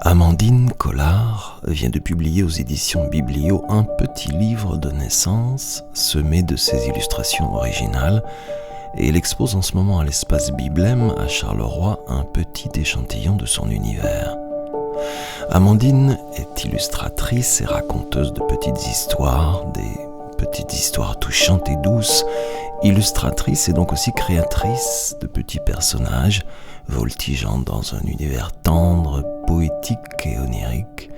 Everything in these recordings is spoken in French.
Amandine Collard vient de publier aux éditions Biblio un petit livre de naissance semé de ses illustrations originales et elle expose en ce moment à l'espace Biblem à Charleroi un petit échantillon de son univers. Amandine est illustratrice et raconteuse de petites histoires, des petites histoires touchantes et douces, illustratrice et donc aussi créatrice de petits personnages voltigeant dans un univers tendre, poétique et onirique.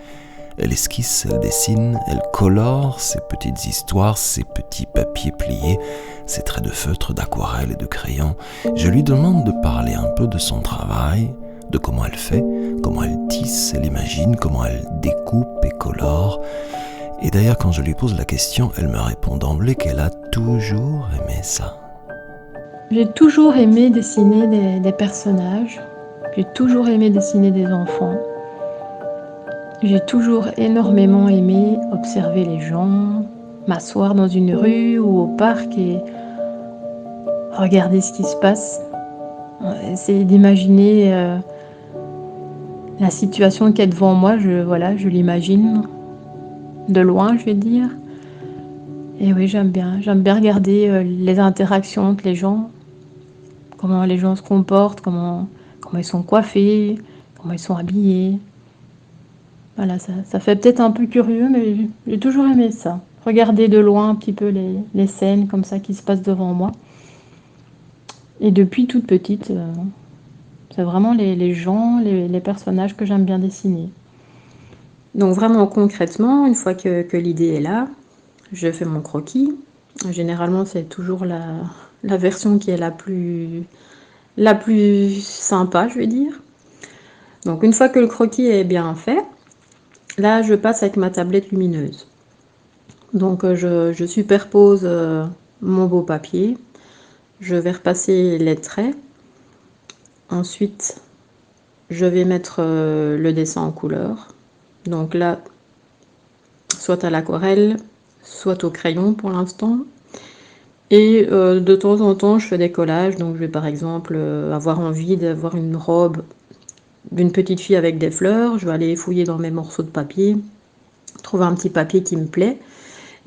Elle esquisse, elle dessine, elle colore ces petites histoires, ces petits papiers pliés, ces traits de feutre, d'aquarelle et de crayon. Je lui demande de parler un peu de son travail, de comment elle fait, comment elle tisse, elle imagine, comment elle découpe et colore. Et d'ailleurs, quand je lui pose la question, elle me répond d'emblée qu'elle a toujours aimé ça. J'ai toujours aimé dessiner des personnages, j'ai toujours aimé dessiner des enfants. J'ai toujours énormément aimé observer les gens, m'asseoir dans une rue ou au parc et regarder ce qui se passe. Essayer d'imaginer la situation qui est devant moi, je l'imagine de loin, je vais dire. Et oui, j'aime bien regarder les interactions entre les gens, comment les gens se comportent, comment ils sont coiffés, comment ils sont habillés. Voilà, ça fait peut-être un peu curieux, mais j'ai toujours aimé ça. Regarder de loin un petit peu les scènes comme ça qui se passent devant moi. Et depuis toute petite, c'est vraiment les gens, les personnages que j'aime bien dessiner. Donc vraiment concrètement, une fois que l'idée est là, je fais mon croquis. Généralement, c'est toujours la version qui est la plus sympa, je vais dire. Donc une fois que le croquis est bien fait, là je passe avec ma tablette lumineuse. Donc je superpose mon beau papier, je vais repasser les traits. Ensuite, je vais mettre le dessin en couleur. Donc là, soit à l'aquarelle, soit au crayon pour l'instant. Et de temps en temps, je fais des collages. Donc je vais par exemple avoir envie d'avoir une robe d'une petite fille avec des fleurs. Je vais aller fouiller dans mes morceaux de papier, trouver un petit papier qui me plaît.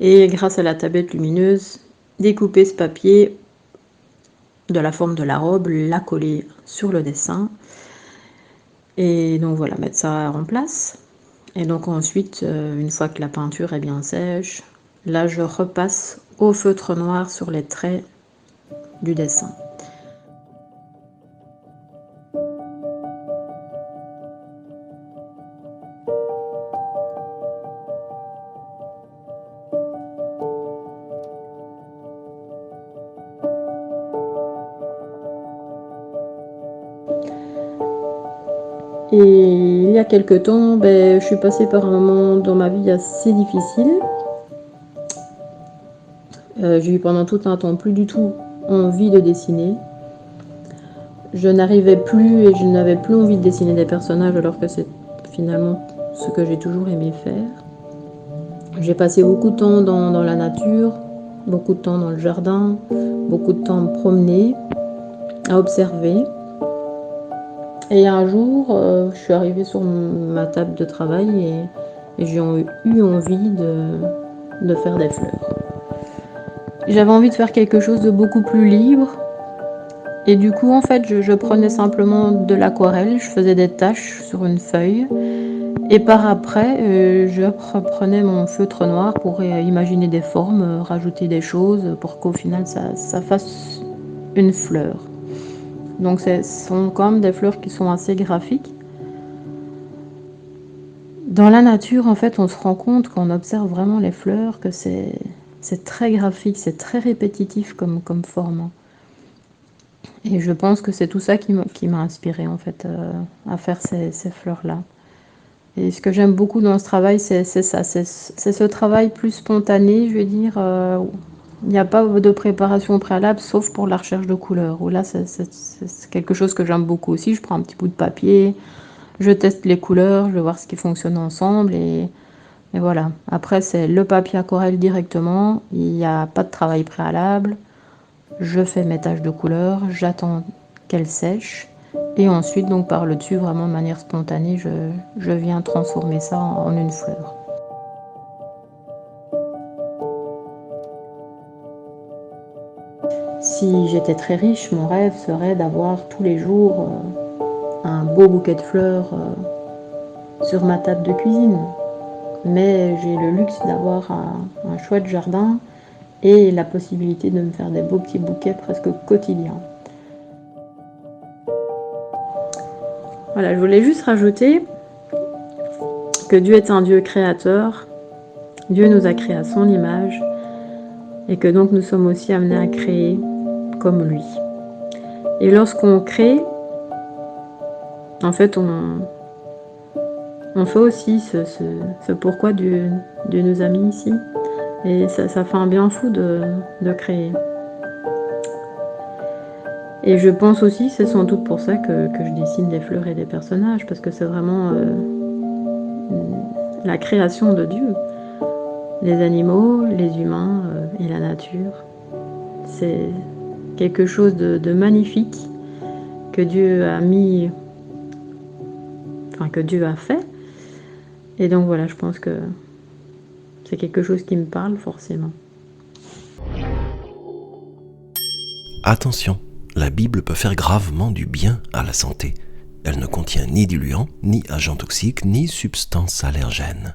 Et grâce à la tablette lumineuse, découper ce papier de la forme de la robe, la coller sur le dessin. Et donc voilà, mettre ça en place. Et donc ensuite, une fois que la peinture est bien sèche, là je repasse au feutre noir sur les traits du dessin. Et il y a quelque temps, je suis passée par un moment dans ma vie assez difficile. J'ai eu pendant tout un temps plus du tout envie de dessiner. Je n'arrivais plus et je n'avais plus envie de dessiner des personnages alors que c'est finalement ce que j'ai toujours aimé faire. J'ai passé beaucoup de temps dans la nature, beaucoup de temps dans le jardin, beaucoup de temps à me promener, à observer. Et un jour, je suis arrivée sur ma table de travail et j'ai eu envie de faire des fleurs. J'avais envie de faire quelque chose de beaucoup plus libre. Et du coup, en fait, je prenais simplement de l'aquarelle, je faisais des taches sur une feuille. Et par après, je reprenais mon feutre noir pour imaginer des formes, rajouter des choses pour qu'au final, ça fasse une fleur. Donc ce sont quand même des fleurs qui sont assez graphiques. Dans la nature, en fait, on se rend compte quand on observe vraiment les fleurs que c'est très graphique, c'est très répétitif comme forme. Et je pense que c'est tout ça qui m'a inspirée en fait à faire ces fleurs-là. Et ce que j'aime beaucoup dans ce travail, c'est ça, c'est ce travail plus spontané, je veux dire. Il n'y a pas de préparation préalable, sauf pour la recherche de couleurs. Où là, c'est quelque chose que j'aime beaucoup aussi. Je prends un petit bout de papier, je teste les couleurs, je vais voir ce qui fonctionne ensemble. Et voilà. Après, c'est le papier aquarelle directement. Il n'y a pas de travail préalable. Je fais mes taches de couleurs, j'attends qu'elles sèchent. Et ensuite, donc par le dessus, vraiment de manière spontanée, je viens transformer ça en une fleur. Si j'étais très riche, mon rêve serait d'avoir tous les jours un beau bouquet de fleurs sur ma table de cuisine. Mais j'ai le luxe d'avoir un chouette jardin et la possibilité de me faire des beaux petits bouquets presque quotidiens. Voilà, je voulais juste rajouter que Dieu est un Dieu créateur. Dieu nous a créés à son image et que donc nous sommes aussi amenés à créer comme lui. Et lorsqu'on crée, en fait, on fait aussi ce pourquoi Dieu nous a mis ici. Et ça fait un bien fou de créer. Et je pense aussi, c'est sans doute pour ça que je dessine des fleurs et des personnages, parce que c'est vraiment la création de Dieu. Les animaux, les humains et la nature. C'est quelque chose de magnifique que Dieu a mis, que Dieu a fait. Et donc voilà, je pense que c'est quelque chose qui me parle forcément. Attention, la Bible peut faire gravement du bien à la santé. Elle ne contient ni diluants, ni agents toxiques, ni substances allergènes.